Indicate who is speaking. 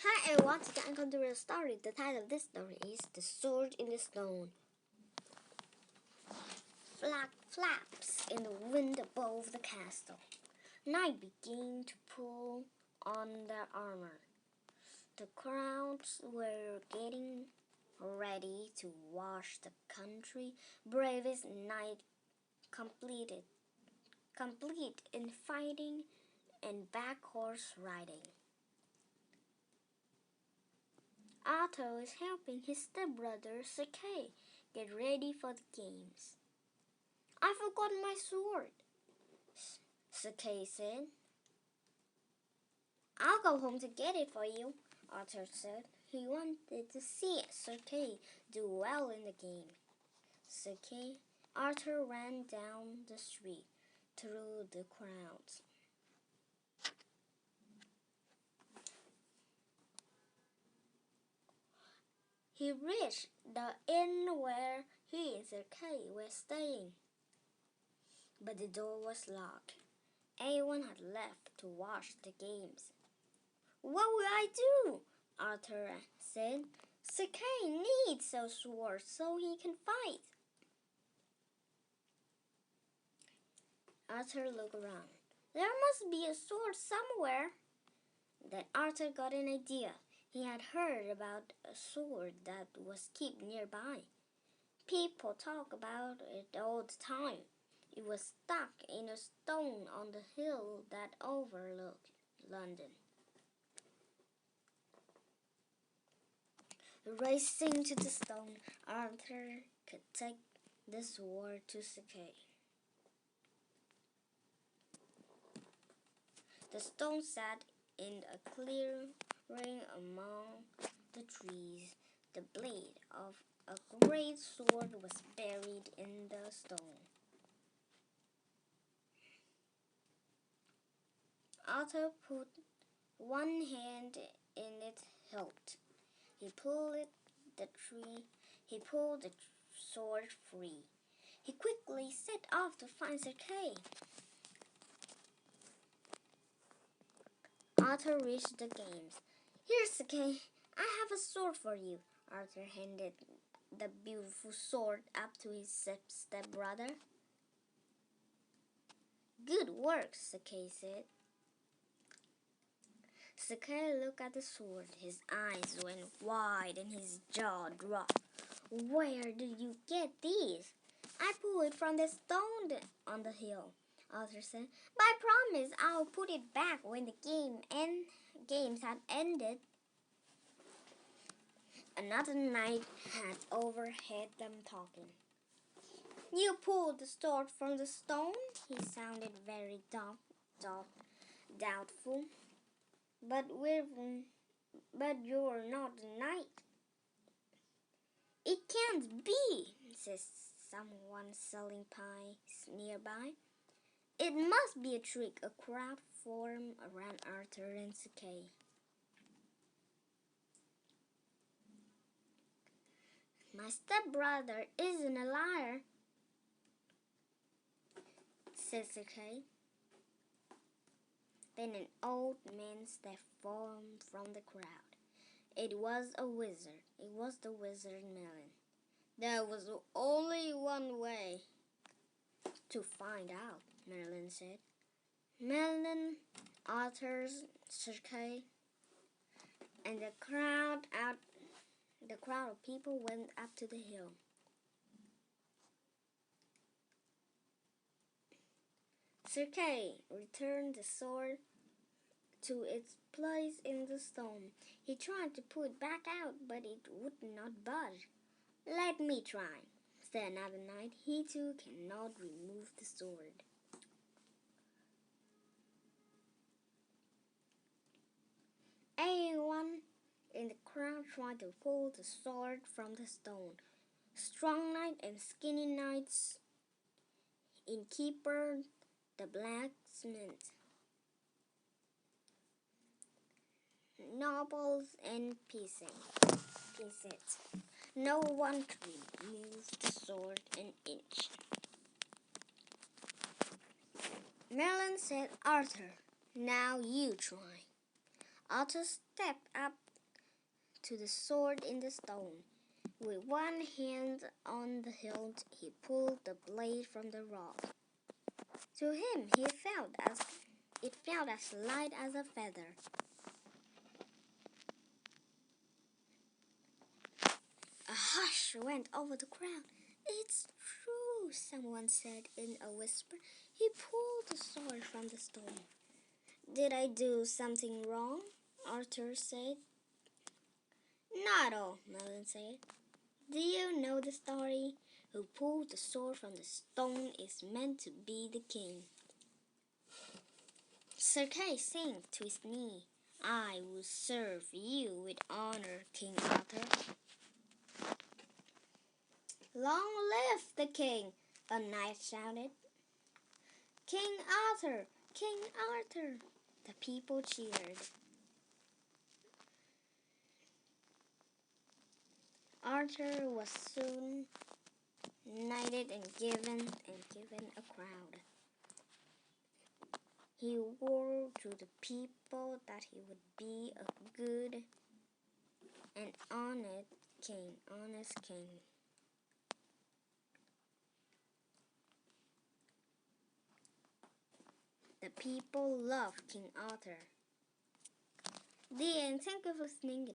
Speaker 1: Hi everyone, today I'm going to read a story. The title of this story is The Sword in the Stone. Flag flaps in the wind above the castle. Night began to pull on their armor. The crowds were getting ready to watch the country bravest knight complete in fighting and back horse riding. Otto is helping his stepbrother Sakei get ready for the games. I forgot my sword, Sakei said. I'll go home to get it for you, Otto said. He wanted to see Sakei do well in the game. Arthur ran down the street through the crowds. He reached the inn where he and Sakei were staying, but the door was locked. Everyone had left to watch the games. What will I do? Arthur said. Sakei needs a sword so he can fight. Arthur looked around. There must be a sword somewhere. Then Arthur got an idea. He had heard about a sword that was kept nearby. People talk about it all the time. It was stuck in a stone on the hill that overlooked London. Racing to the stone, Arthur could take the sword to Sakei. The stone sat in a clearing among the trees. The blade of a great sword was buried in the stone. Arthur put one hand in its hilt. He pulled the sword free. He quickly set off to find Sakei. Arthur reached the games. Here, Sakei, I have a sword for you. Arthur handed the beautiful sword up to his stepbrother. Good work, Sakei said. Sakei looked at the sword. His eyes went wide and his jaw dropped. Where did you get these? I pulled it from the stone on the hill, Arthur said. But I promise I'll put it back when the games had ended. Another knight had overheard them talking. You pulled the sword from the stone? He sounded very doubtful. But you're not a knight. It can't be, says someone selling pies nearby. It must be a trick. A crowd formed around Arthur and Sakei. My stepbrother isn't a liar, said Sakei. Then an old man stepped formed from the crowd. It was a wizard. It was the wizard Merlin. There was only one way to find out, Merlin said. Merlin, Arthur, Sakei, and the crowd of people went up to the hill. Sakei returned the sword to its place in the stone. He tried to pull it back out, but it would not budge. Let me try, said another knight. He too cannot remove the sword. Everyone in the crowd tried to pull the sword from the stone. Strong knight and skinny knights, innkeeper, the blacksmith, nobles and peasants. No one could move the sword an inch. Merlin said, Arthur, now you try. Arthur stepped up to the sword in the stone. With one hand on the hilt, he pulled the blade from the rock. To him, it felt as light as a feather. A hush went over the crowd. "It's true," someone said in a whisper. "He pulled the sword from the stone." "Did I do something wrong?" Arthur said. "Not at all," Merlin said. "Do you know the story? Who pulled the sword from the stone is meant to be the king." Sir Kay sank to his knee. "I will serve you with honor, King Arthur." "Long live the king!" a knight shouted. "King Arthur! King Arthur!" The people cheered. Arthur was soon knighted and given a crown. He swore to the people that he would be a good and honest king. The people loved King Arthur. The end. Thank you for listening.